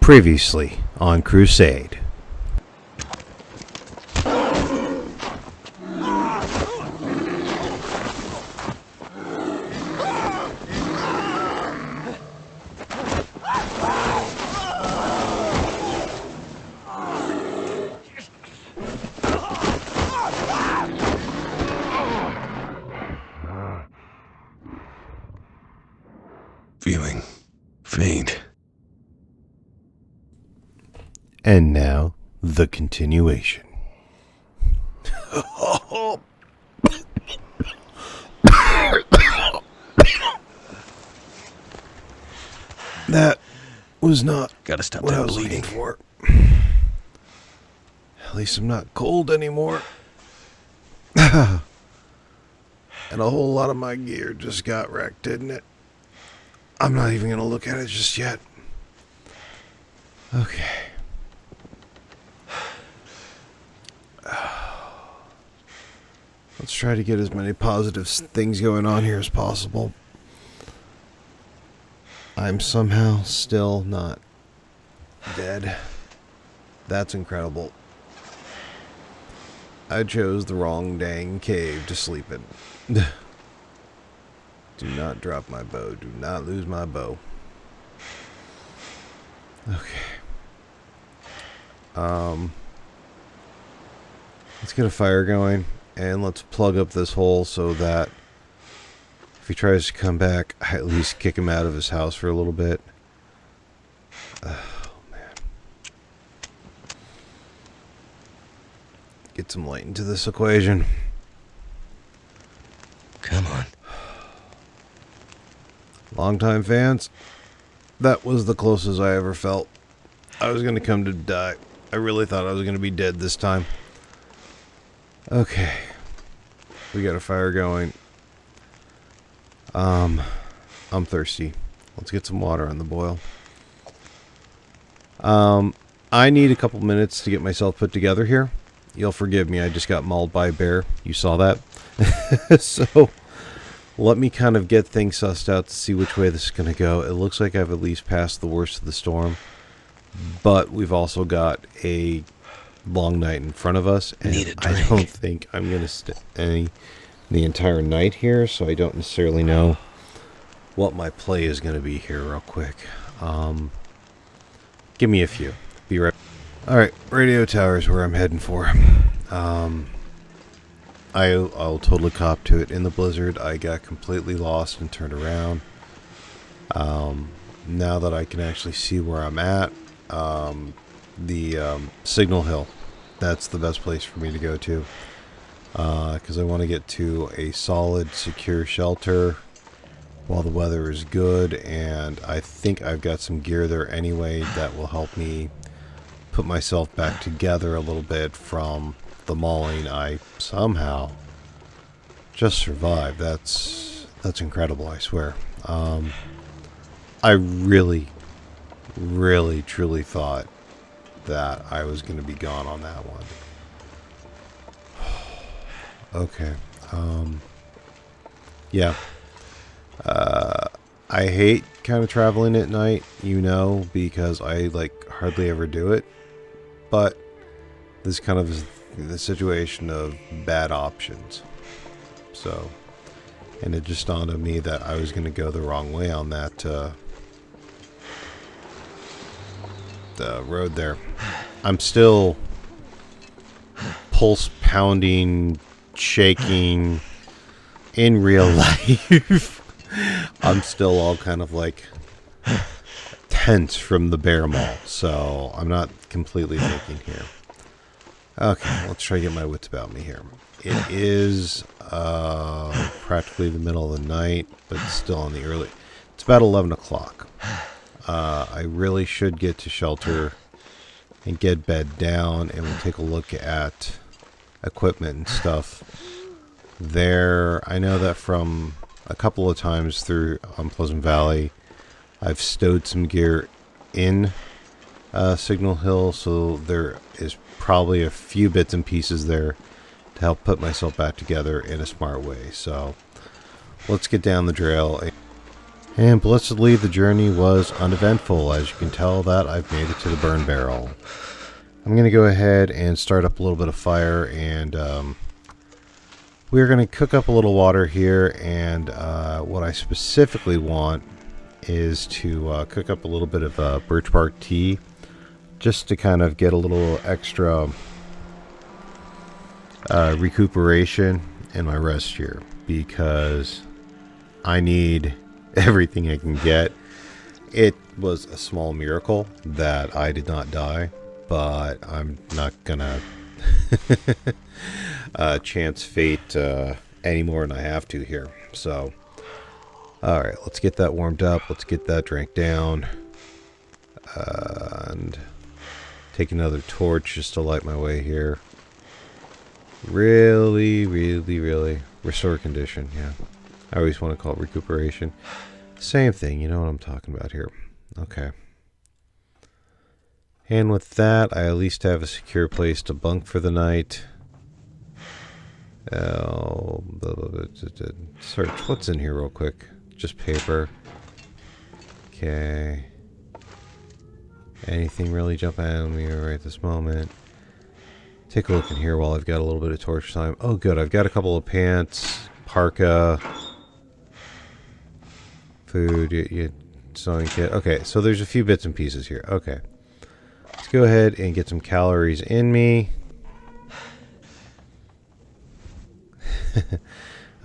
Previously on Crusade. Feeling faint. And now, the continuation. That was not Gotta stop what I that was bleeding. looking for. At least I'm not cold anymore. And a whole lot of my gear just got wrecked, didn't it? I'm not even going to look at it just yet. Okay. Let's try to get as many positive things going on here as possible. I'm somehow still not dead. That's incredible. I chose the wrong dang cave to sleep in. Do not drop my bow. Do not lose my bow. Okay. Let's get a fire going. And let's plug up this hole so that if he tries to come back, I at least kick him out of his house for a little bit. Oh, man. Get some light into this equation. Come on. Longtime fans, that was the closest I ever felt. I was going to come to die. I really thought I was going to be dead this time. Okay. We got a fire going. I'm thirsty. Let's get some water on the boil. I need a couple minutes to get myself put together here. You'll forgive me, I just got mauled by a bear. You saw that? So, let me kind of get things sussed out to see which way this is going to go. It looks like I've at least passed the worst of the storm. But we've also got a long night in front of us. And I don't think I'm going to stay the entire night here. So I don't necessarily know what my play is going to be here real quick. Give me a few. Be right. Alright, radio tower is where I'm heading for. I'll totally cop to it. In the blizzard, I got completely lost and turned around. Now that I can actually see where I'm at, the Signal Hill, that's the best place for me to go to. Because I want to get to a solid, secure shelter while the weather is good. And I think I've got some gear there anyway that will help me put myself back together a little bit from the mauling I somehow just survived. That's incredible, I swear. I really truly thought that I was going to be gone on that one. Okay. Yeah. I hate kind of traveling at night, because I hardly ever do it. But this kind of is the situation of bad options. So, and it just dawned on me that I was going to go the wrong way on that the road there. I'm still pulse pounding, shaking in real life. I'm still all kind of tense from the bear maul, so I'm not completely thinking here. Okay, let's try to get my wits about me here. It is practically the middle of the night, but still on the early. It's about 11 o'clock. I really should get to shelter and get bed down, and we'll take a look at equipment and stuff there. I know that from a couple of times through Pleasant Valley, I've stowed some gear in Signal Hill, so there is probably a few bits and pieces there to help put myself back together in a smart way. So let's get down the trail. And blessedly, the journey was uneventful. As you can tell, that I've made it to the burn barrel. I'm going to go ahead and start up a little bit of fire, and we're going to cook up a little water here. And what I specifically want is to cook up a little bit of Birch Bark Tea, just to kind of get a little extra recuperation in my rest here, because I need everything I can get. It was a small miracle that I did not die, but I'm not gonna chance fate any more than I have to here. So, alright, let's get that warmed up. Let's get that drank down. And take another torch just to light my way here. Really restore condition. Yeah, I always want to call it recuperation. Same thing, you know what I'm talking about here. Okay. And with that, I at least have a secure place to bunk for the night. Search. What's in here real quick? Just paper. Okay. Anything really jump out at me right this moment? Take a look in here while I've got a little bit of torch time. Oh, good. I've got a couple of pants, parka, food, sewing kit. Okay, so there's a few bits and pieces here. Okay. Let's go ahead and get some calories in me.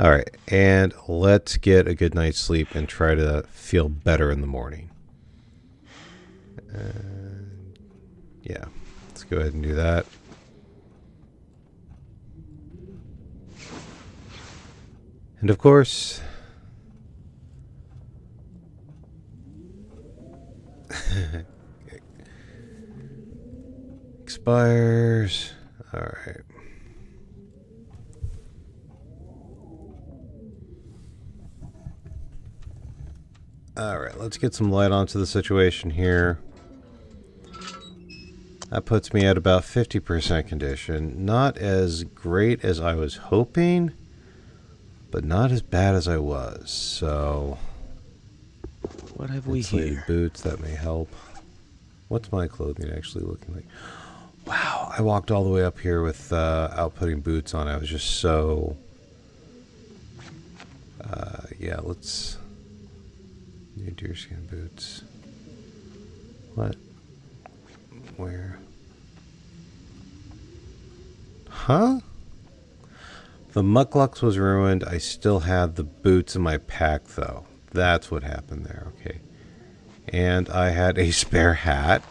Alright, and let's get a good night's sleep and try to feel better in the morning. Yeah, let's go ahead and do that. And of course, expires. All right. All right, let's get some light onto the situation here. That puts me at about 50% condition. Not as great as I was hoping, but not as bad as I was. So, What have we insulated here? boots, that may help. What's my clothing actually looking like? Wow, I walked all the way up here without putting boots on. I was just so... yeah, let's... New deerskin boots. What? Where? Huh? The mucklucks was ruined. I still had the boots in my pack, though. That's what happened there. Okay. And I had a spare hat.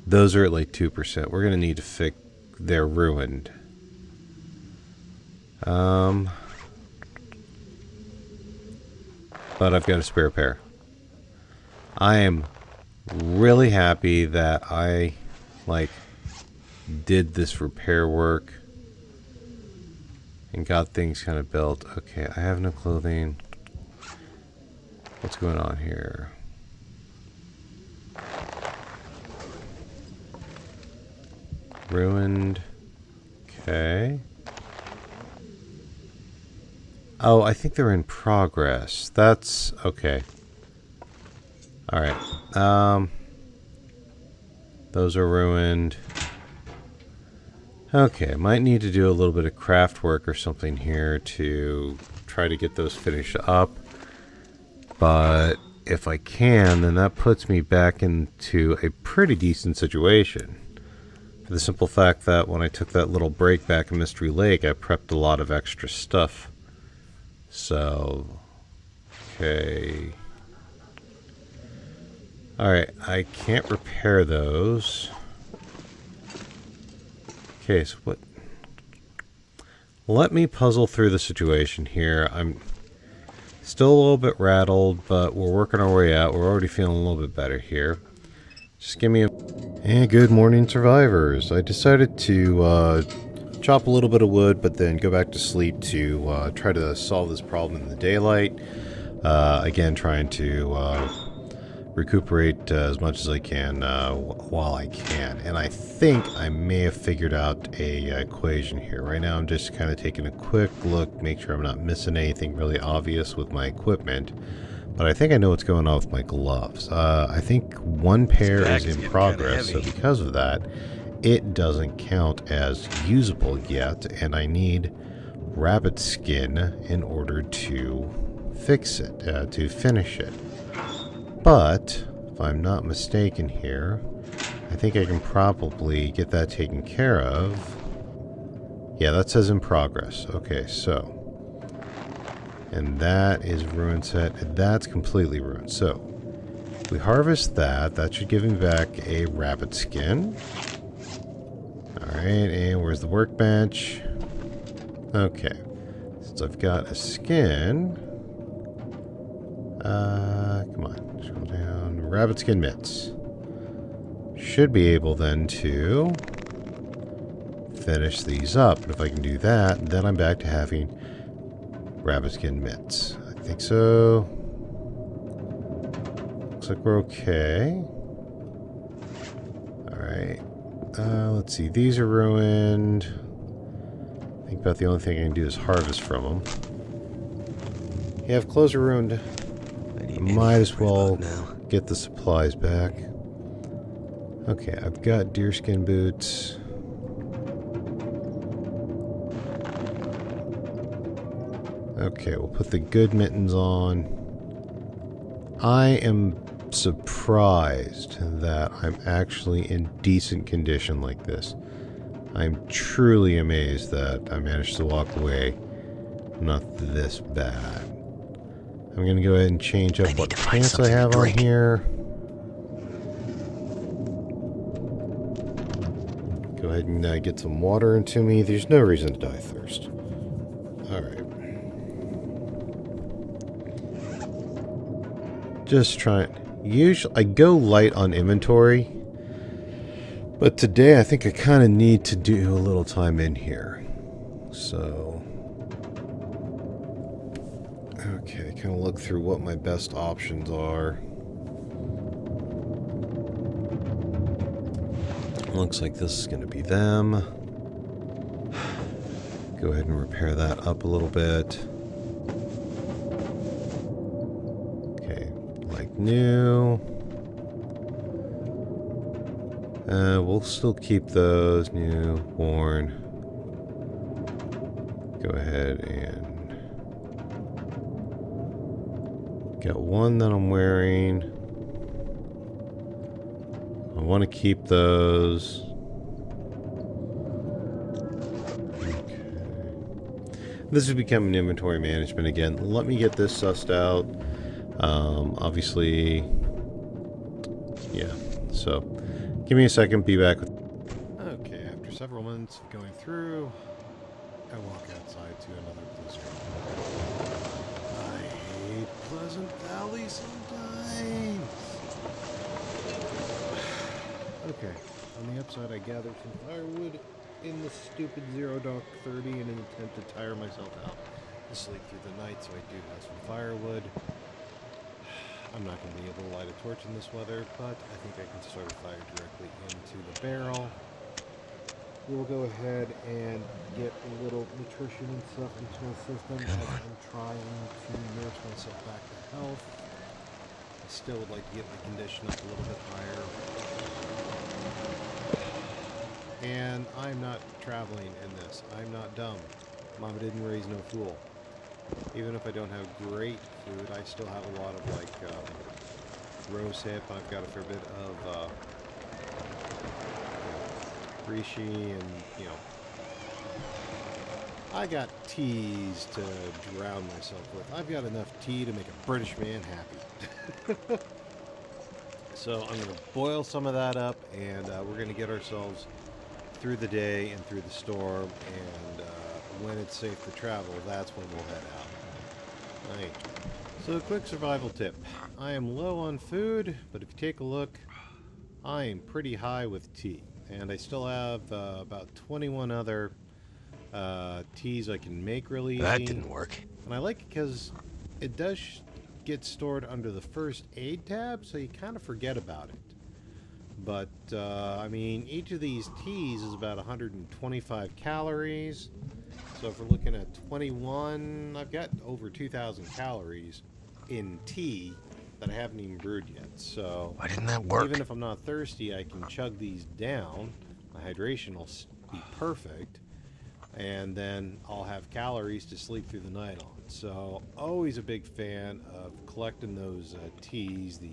Those are at like 2%. We're going to need to fix... They're ruined. But I've got a spare pair. I am really happy that I, did this repair work and got things kind of built. Okay, I have no clothing. What's going on here? Ruined. Okay. Oh, I think they're in progress. That's okay. Alright. Those are ruined. Okay, might need to do a little bit of craft work or something here to try to get those finished up. But if I can, then that puts me back into a pretty decent situation. For the simple fact that when I took that little break back in Mystery Lake, I prepped a lot of extra stuff. So, okay. Alright, I can't repair those. Okay, so what? Let me puzzle through the situation here. I'm still a little bit rattled, but we're working our way out. We're already feeling a little bit better here. Just give me a... And good morning, survivors. I decided to chop a little bit of wood, but then go back to sleep to try to solve this problem in the daylight. Again, trying to recuperate as much as I can while I can. And I think I may have figured out a equation here. Right now I'm just kind of taking a quick look, make sure I'm not missing anything really obvious with my equipment. But I think I know what's going on with my gloves. I think one pair is in progress, so because of that, it doesn't count as usable yet, and I need rabbit skin in order to fix it, to finish it. But, if I'm not mistaken here, I think I can probably get that taken care of. Yeah, that says in progress. Okay, so. And that is ruined set. That's completely ruined. So, we harvest that. That should give me back a rabbit skin. Alright, and where's the workbench? Okay. Since I've got a skin... come on. Scroll down. Rabbit skin mitts. Should be able then to finish these up. But if I can do that, then I'm back to having rabbit skin mitts. I think so. Looks like we're okay. Alright. Let's see. These are ruined. I think about the only thing I can do is harvest from them. Yeah, if clothes are ruined, I might as well get the supplies back. Okay, I've got deerskin boots. Okay, we'll put the good mittens on. I am surprised that I'm actually in decent condition like this. I'm truly amazed that I managed to walk away not this bad. I'm going to go ahead and change up what pants I have on here. Go ahead and get some water into me. There's no reason to die of thirst. Alright. Just trying. Usually, I go light on inventory, but today I think I kind of need to do a little time in here. So, okay, kind of look through what my best options are. Looks like this is going to be them. Go ahead and repair that up a little bit. New. We'll still keep those new, worn. Go ahead and got one that I'm wearing. I want to keep those. Okay. This is becoming inventory management again. Let me get this sussed out. Obviously, yeah, so give me a second, be back with... Okay, after several months of going through, I walk outside to another blizzard. I hate Pleasant Valley sometimes. Okay, on the upside I gathered some firewood in the stupid 0-Dark-30 in an attempt to tire myself out to sleep through the night, so I do have some firewood. I'm not going to be able to light a torch in this weather, but I think I can start a fire directly into the barrel. We'll go ahead and get a little nutrition and stuff into my system as I'm trying to nurse myself back to health. I still would like to get my condition up a little bit higher. And I'm not traveling in this. I'm not dumb. Mama didn't raise no fool. Even if I don't have great food, I still have a lot of, like, rose hip. I've got a fair bit of, reishi and, you know, I got teas to drown myself with. I've got enough tea to make a British man happy. So I'm going to boil some of that up, and we're going to get ourselves through the day and through the storm, and when it's safe to travel, that's when we'll head out. Right. So a quick survival tip. I am low on food, but if you take a look, I am pretty high with tea. And I still have about 21 other teas I can make really easy. That didn't work. And I like it because it does get stored under the first aid tab, so you kind of forget about it. But, I mean, each of these teas is about 125 calories. So if we're looking at 21, I've got over 2,000 calories in tea that I haven't even brewed yet. So Why didn't that work? even if I'm not thirsty, I can chug these down. My hydration will be perfect. And then I'll have calories to sleep through the night on. So always a big fan of collecting those teas, the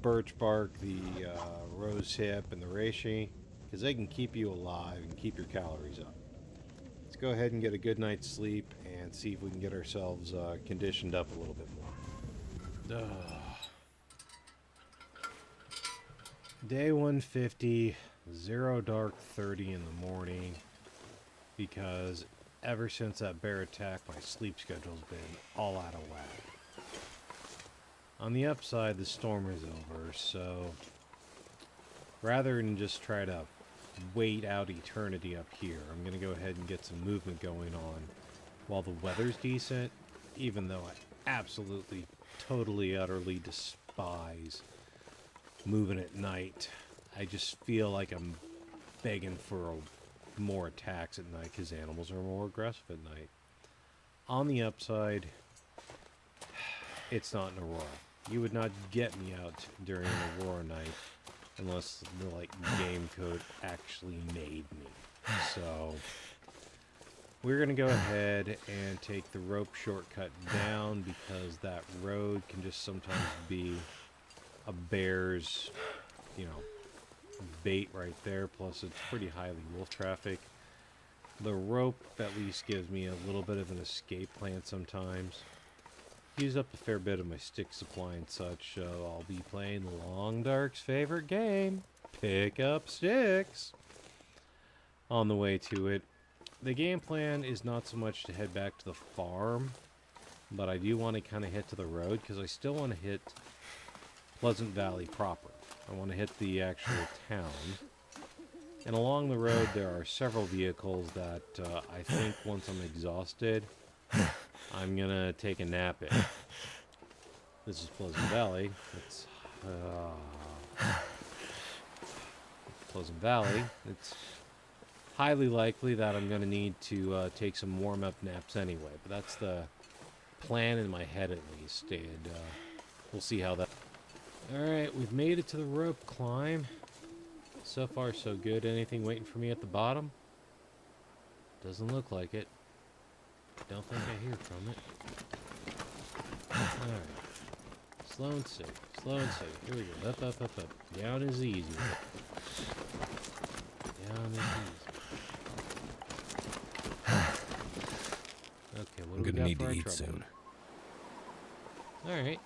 birch bark, the rose hip, and the reishi, because they can keep you alive and keep your calories up. Let's go ahead and get a good night's sleep and see if we can get ourselves conditioned up a little bit more. Day 150, 0 dark 30 in the morning, because ever since that bear attack, my sleep schedule's been all out of whack. On the upside, the storm is over, so rather than just try to wait out eternity up here, I'm going to go ahead and get some movement going on while the weather's decent, even though I absolutely, totally, utterly despise moving at night. I just feel like I'm begging for more attacks at night because animals are more aggressive at night. On the upside, it's not an aurora. You would not get me out during an aurora night unless the game code actually made me. So we're going to go ahead and take the rope shortcut down, because that road can just sometimes be a bear's, bait right there. Plus it's pretty highly wolf traffic. The rope at least gives me a little bit of an escape plan sometimes. Use up a fair bit of my stick supply and such, so I'll be playing Long Dark's favorite game, pick up sticks, on the way to it. The game plan is not so much to head back to the farm, but I do want to kind of hit to the road, because I still want to hit Pleasant Valley proper. I want to hit the actual town. And along the road there are several vehicles that I think once I'm exhausted, I'm going to take a nap in. This is Pleasant Valley. It's Pleasant Valley. It's highly likely that I'm going to need to take some warm-up naps anyway. But that's the plan in my head at least. And we'll see how that... Alright, we've made it to the rope climb. So far so good. Anything waiting for me at the bottom? Doesn't look like it. Don't think I hear from it. Alright. Slow and steady. Slow and steady. Here we go. Up, up, up, up. Down is easy. Down is easy. Okay, what do we got for our trouble? I'm gonna need to eat soon. Alright.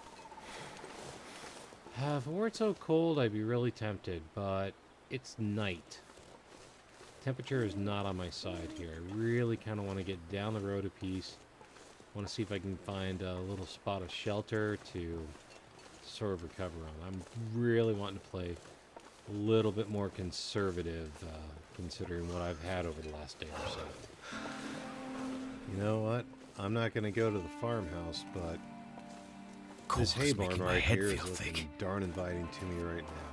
If it weren't so cold, I'd be really tempted, but it's night. Temperature is not on my side here. I really kind of want to get down the road a piece. I want to see if I can find a little spot of shelter to sort of recover on. I'm really wanting to play a little bit more conservative, considering what I've had over the last day or so. You know what? I'm not going to go to the farmhouse, but this hay barn right here is looking darn inviting to me right now.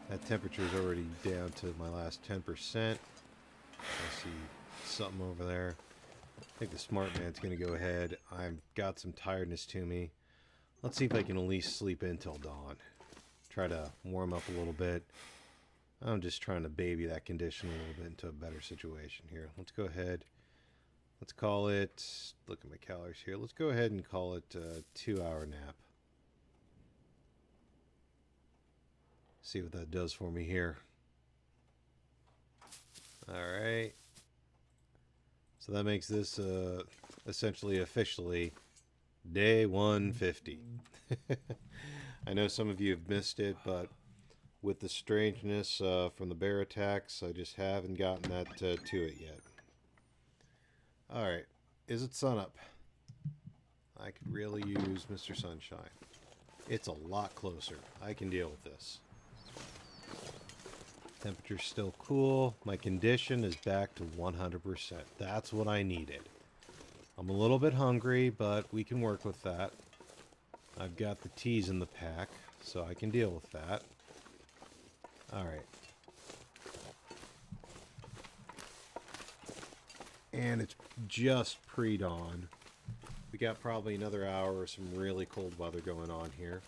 That temperature is already down to my last 10%. I see something over there. I think the smart man's going to go ahead. I've got some tiredness to me. Let's see if I can at least sleep in till dawn. Try to warm up a little bit. I'm just trying to baby that condition a little bit into a better situation here. Let's go ahead. Let's call it... Look at my calories here. Let's go ahead and call it a 2-hour nap. See what that does for me here. Alright. So that makes this essentially officially day 150. I know some of you have missed it, but with the strangeness from the bear attacks, I just haven't gotten that to it yet. Alright. Is it sunup? I could really use Mr. Sunshine. It's a lot closer. I can deal with this. Temperature's still cool. My condition is back to 100%. That's what I needed. I'm a little bit hungry, but we can work with that. I've got the teas in the pack, so I can deal with that. Alright. And it's just pre-dawn. We got probably another hour of some really cold weather going on here.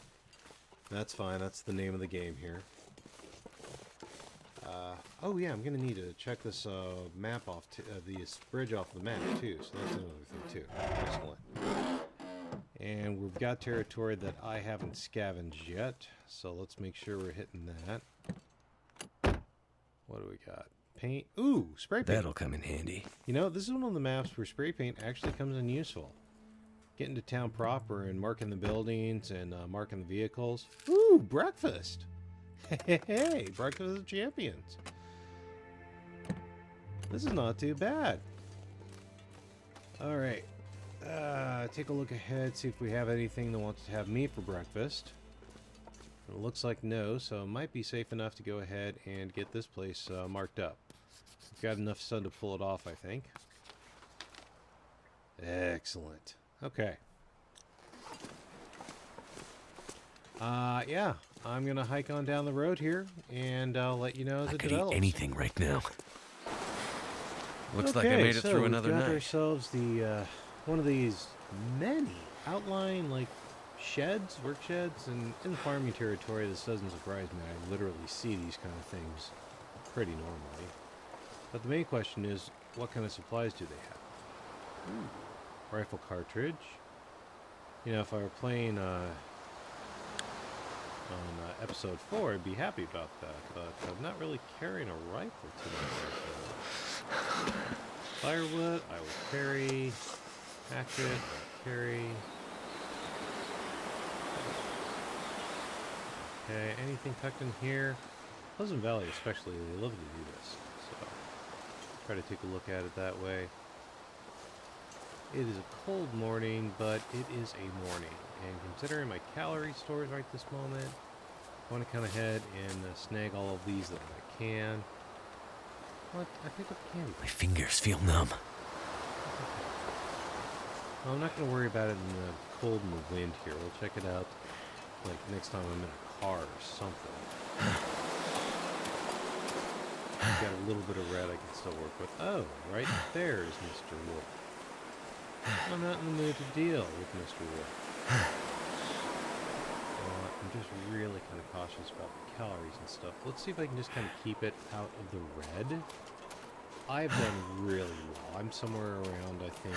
That's fine. That's the name of the game here. Oh yeah, I'm gonna need to check this map off, this bridge off the map too. So that's another thing too. Excellent. And we've got territory that I haven't scavenged yet, so let's make sure we're hitting that. What do we got? Paint. Ooh, spray paint. That'll come in handy. You know, this is one of the maps where spray paint actually comes in useful. Getting to town proper and marking the buildings and marking the vehicles. Ooh, breakfast. Hey, breakfast of champions. This is not too bad. All right. Take a look ahead, see if we have anything that wants to have me for breakfast. It looks like no, so it might be safe enough to go ahead and get this place marked up. We've got enough sun to pull it off, I think. Excellent. Okay. Yeah, I'm going to hike on down the road here, and I'll let you know as it develops. I could eat anything right now. Looks like I made it through another night. We got ourselves the one of these many outlying like sheds, work sheds, and in the farming territory. This doesn't surprise me. I literally see these kind of things pretty normally. But the main question is, what kind of supplies do they have? Rifle cartridge. You know, if I were playing on episode 4, I'd be happy about that. But I'm not really carrying a rifle today. Firewood, I will carry. Hatchet, I will carry. Okay, anything tucked in here? Pleasant Valley especially, they love to do this. So, try to take a look at it that way. It is a cold morning, but it is a morning. And considering my calorie stores right this moment, I want to kind of head and snag all of these that I can. What? I picked up candy. My fingers feel numb. Well, I'm not going to worry about it in the cold and the wind here. We'll check it out like next time I'm in a car or something. Got a little bit of red I can still work with. Oh, right there is Mr. Wolf. I'm not in the mood to deal with Mr. Wolf. I'm just really kind of cautious about the calories and stuff. Let's see if I can just kind of keep it out of the red. I've done really well. I'm somewhere around, I think,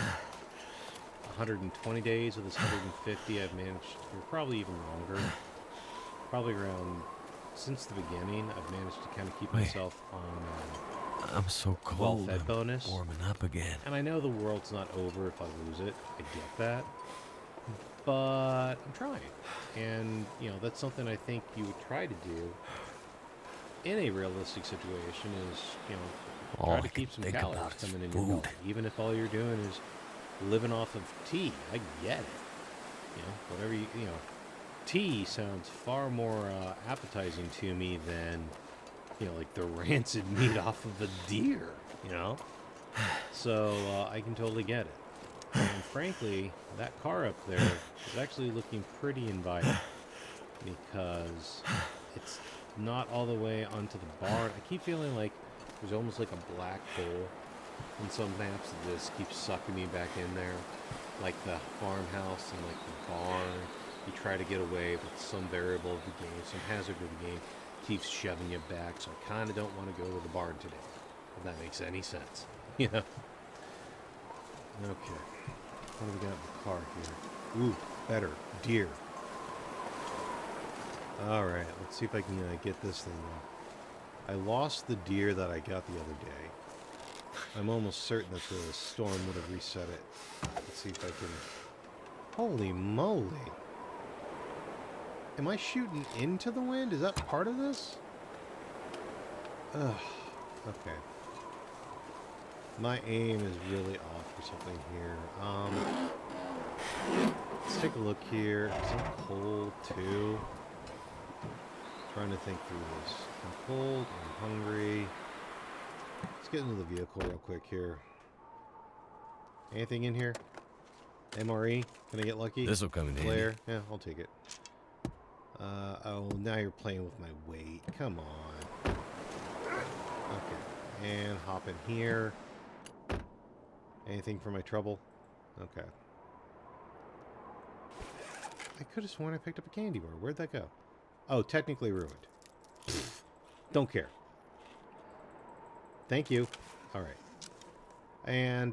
120 days of this 150. I've managed, or probably even longer. Probably around, since the beginning, I've managed to kind of keep myself on I'm so cold. well-fed bonus. Warming up again. And I know the world's not over if I lose it. I get that. But I'm trying. And, you know, that's something I think you would try to do in a realistic situation is, you know, try to keep some calories coming in your belly. Even if all you're doing is living off of tea. I get it. You know, whatever you know, tea sounds far more appetizing to me than, you know, like the rancid meat off of a deer, you know? So I can totally get it. And frankly, that car up there is actually looking pretty inviting because it's not all the way onto the barn. I keep feeling like there's almost like a black hole in some maps that just keeps sucking me back in there. Like the farmhouse and like the barn. You try to get away, but some variable of the game, some hazard of the game keeps shoving you back. So I kind of don't want to go to the barn today, if that makes any sense. You know? Okay. What do we got in the car here? Ooh, better. Deer. Alright, let's see if I can get this thing. I lost the deer that I got the other day. I'm almost certain that the storm would have reset it. Let's see if I can... Holy moly! Am I shooting into the wind? Is that part of this? Ugh. Okay. My aim is really off for something here. Let's take a look here. Is it cold too? Trying to think through this. I'm cold, I'm hungry. Let's get into the vehicle real quick here. Anything in here? MRE? Can I get lucky? This'll come in Flare? handy. Yeah, I'll take it. Oh, now you're playing with my weight. Come on. Okay. And hop in here. Anything for my trouble? Okay. I could have sworn I picked up a candy bar. Where'd that go? Oh, technically ruined. Don't care. Thank you. Alright. And,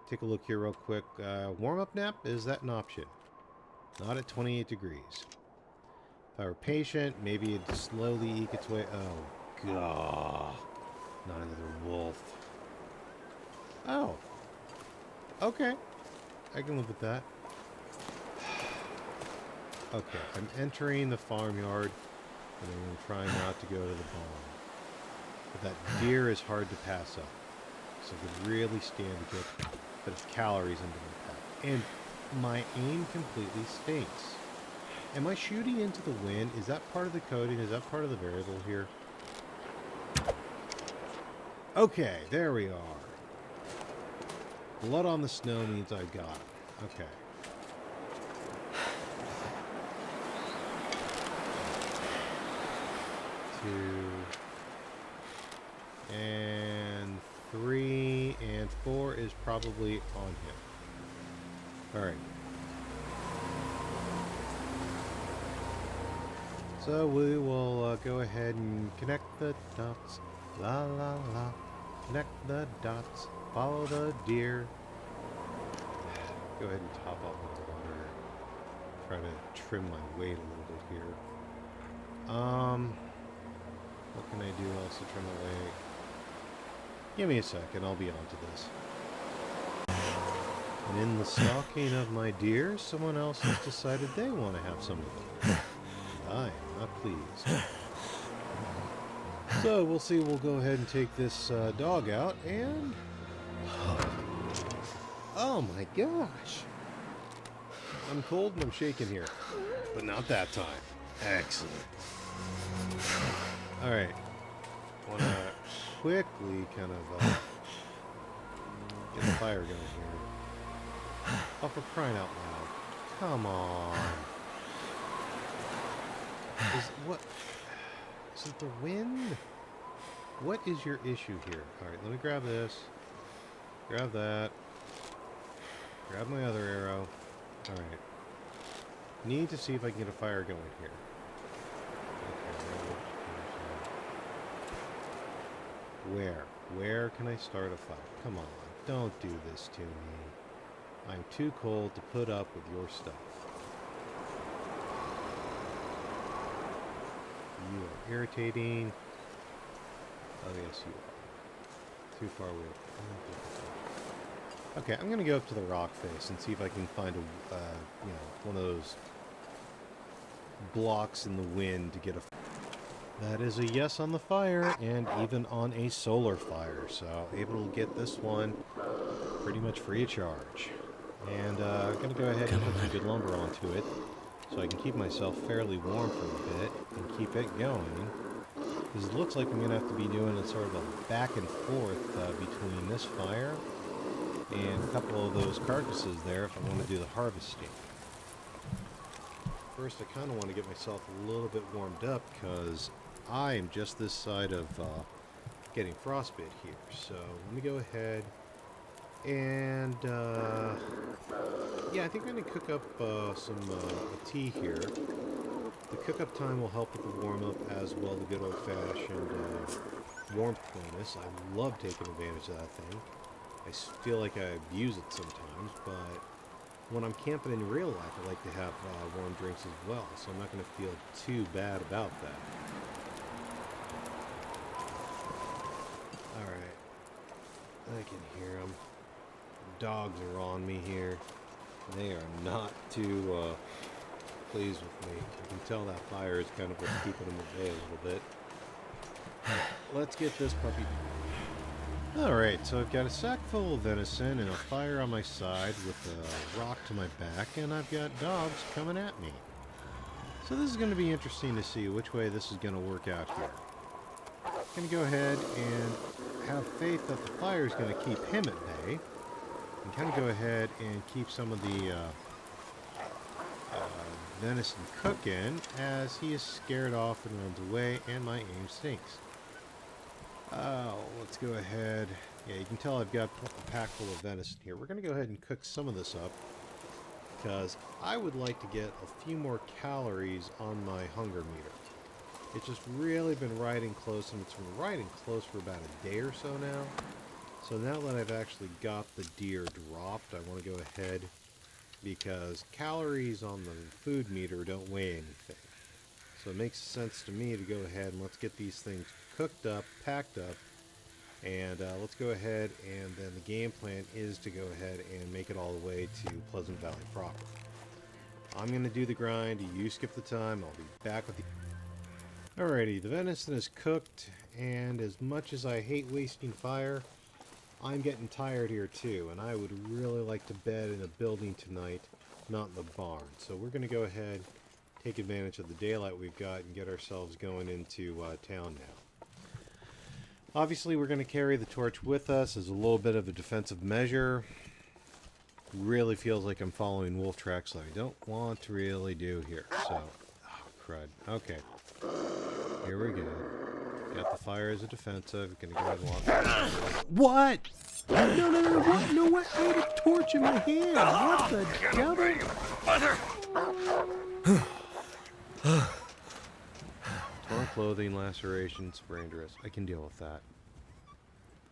take a look here real quick. Warm-up nap? Is that an option? Not at 28 degrees. If I were patient, maybe it'd slowly eke its way... Oh, God. Not another wolf. Oh. Okay. I can live with that. Okay, I'm entering the farmyard, and I'm trying not to go to the barn. But that deer is hard to pass up. So I could really stand to get a bit of calories into my pack. And my aim completely stinks. Am I shooting into the wind? Is that part of the coding? Is that part of the variable here? Okay, there we are. Blood on the snow means I got it. Okay. Two. And 3 and 4 is probably on him. Alright. So we will go ahead and connect the dots. La la la. Connect the dots. Follow the deer. Go ahead and top off my water. Try to trim my weight a little bit here. What can I do else to trim my weight? Give me a second, I'll be on to this. And in the stalking of my deer, someone else has decided they want to have some of them. I am not pleased. So we'll see, we'll go ahead and take this dog out and... Oh my gosh! I'm cold and I'm shaking here. But not that time. Excellent. Alright. Want to quickly kind of get the fire going here. Oh, for crying out loud. Come on. Is it the wind? What is your issue here? Alright, let me grab this. Grab that. Grab my other arrow. Alright. Need to see if I can get a fire going here. Where? Where can I start a fire? Come on, don't do this to me. I'm too cold to put up with your stuff. You are irritating. Oh yes, you are. Too far away. Okay, I'm gonna go up to the rock face and see if I can find a, one of those blocks in the wind to get a... That is a yes on the fire, and even on a solar fire, so able to get this one pretty much free of charge. And I'm going to go ahead and put some good lumber onto it, so I can keep myself fairly warm for a bit, and keep it going. Because it looks like I'm going to have to be doing a sort of a back and forth between this fire and a couple of those carcasses there if I want to do the harvesting. First, I kind of want to get myself a little bit warmed up, because I am just this side of getting frostbite here. So let me go ahead and yeah, I think I'm going to cook up some tea here. The cook-up time will help with the warm-up as well, the good old-fashioned warmth bonus. I love taking advantage of that thing. I feel like I abuse it sometimes, but when I'm camping in real life, I like to have warm drinks as well, so I'm not going to feel too bad about that. Alright. I can hear them. Dogs are on me here. They are not too pleased with me. You can tell that fire is kind of what's keeping them at bay a little bit. Let's get this puppy. Alright, so I've got a sack full of venison and a fire on my side with a rock to my back, and I've got dogs coming at me. So this is going to be interesting to see which way this is going to work out here. I'm going to go ahead and have faith that the fire is going to keep him at bay, and kind of go ahead and keep some of the venison cooking as he is scared off and runs away, and my aim stinks. Oh, let's go ahead. Yeah, you can tell I've got a pack full of venison here. We're going to go ahead and cook some of this up. because I would like to get a few more calories on my hunger meter. It's just really been riding close, and it's been riding close for about a day or so now. So now that I've actually got the deer dropped, I want to go ahead, because calories on the food meter don't weigh anything. So it makes sense to me to go ahead and let's get these things cooked up, packed up, and let's go ahead, and then the game plan is to go ahead and make it all the way to Pleasant Valley proper. I'm going to do the grind, you skip the time, I'll be back with you. Alrighty, the venison is cooked, and as much as I hate wasting fire, I'm getting tired here too, and I would really like to bed in a building tonight, not in the barn. So we're going to go ahead, take advantage of the daylight we've got, and get ourselves going into town now. Obviously, we're going to carry the torch with us as a little bit of a defensive measure. Really feels like I'm following wolf tracks that I don't want to really do here. So, oh, crud. Okay. Here we go. Got the fire as a defensive. Gonna go ahead and walk. What? No, what? No, what? I had a torch in my hand. What the devil? Torn clothing, lacerations, sprained wrist. I can deal with that.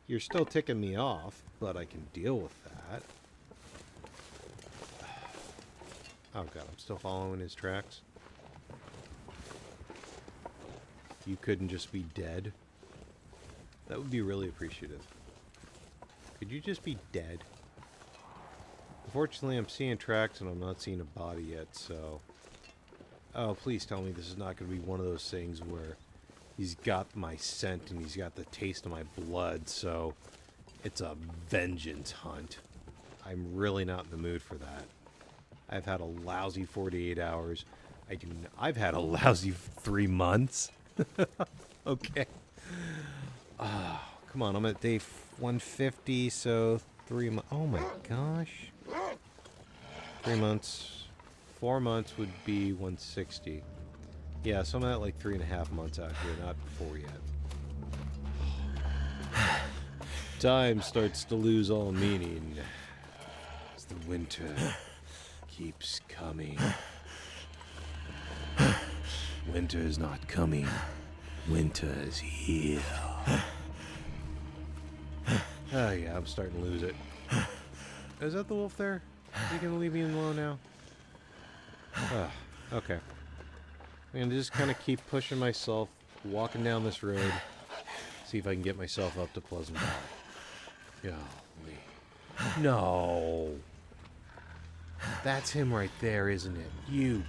You're still ticking me off, but I can deal with that. Oh god, I'm still following his tracks. You couldn't just be dead. That would be really appreciative. Could you just be dead? Unfortunately, I'm seeing tracks and I'm not seeing a body yet, so... Oh, please tell me this is not going to be one of those things where he's got my scent and he's got the taste of my blood, so it's a vengeance hunt. I'm really not in the mood for that. I've had a lousy 48 hours. I've had a lousy 3 months. Okay. Oh, come on, I'm at day 150, so 3 months. Oh my gosh. 3 months. 4 months would be 160. Yeah, so I'm at like 3.5 months out here, not 4 yet. Time starts to lose all meaning as the winter keeps coming. Winter is not coming. Winter is here. Oh yeah, I'm starting to lose it. Is that the wolf there? Are you gonna leave me alone now? Okay. I'm gonna just kind of keep pushing myself, walking down this road, see if I can get myself up to Pleasant Valley. Golly. No. That's him right there, isn't it? You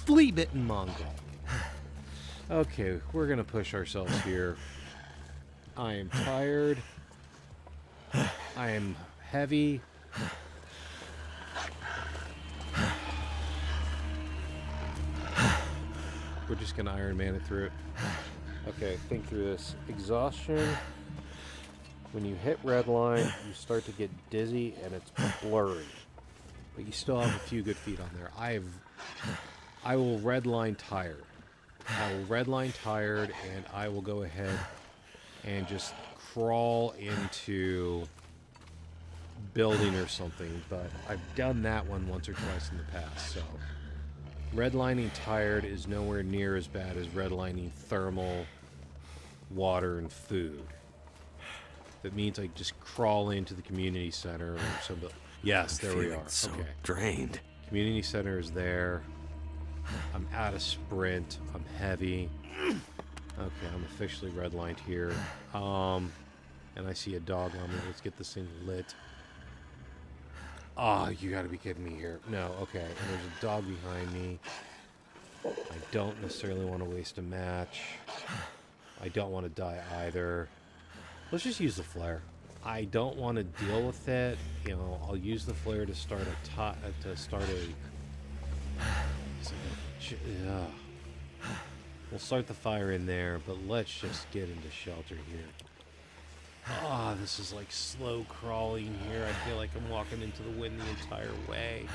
flea-bitten mongrel. Okay, we're gonna push ourselves here. I am tired. I am heavy. We're just gonna Iron Man it through it. Okay, think through this. Exhaustion. When you hit red line, you start to get dizzy and it's blurry. But you still have a few good feet on there. I will redline tired. I will redline tired, and I will go ahead and just crawl into building or something. But I've done that one once or twice in the past, so redlining tired is nowhere near as bad as redlining thermal, water, and food. That means I just crawl into the community center or something. Yes, there we are. So okay. drained. Community center is there. I'm out of sprint. I'm heavy. Okay, I'm officially redlined here. And I see a dog on me. Let's get this thing lit. Oh, you gotta be kidding me here. No, okay. And there's a dog behind me. I don't necessarily want to waste a match. I don't want to die either. Let's just use the flare. I don't want to deal with it. You know, I'll use the flare to start We'll start the fire in there, but let's just get into shelter here. Oh, this is like slow crawling here. I feel like I'm walking into the wind the entire way.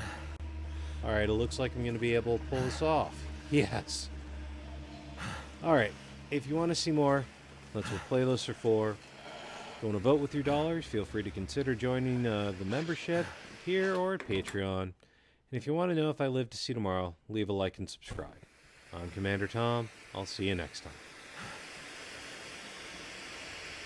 Alright, it looks like I'm going to be able to pull this off. Yes. Alright, if you want to see more, let's play Lister 4. If you want to vote with your dollars, feel free to consider joining the membership. here or at Patreon. And if you want to know if I live to see tomorrow, leave a like and subscribe. I'm Commander Tom. I'll see you next time.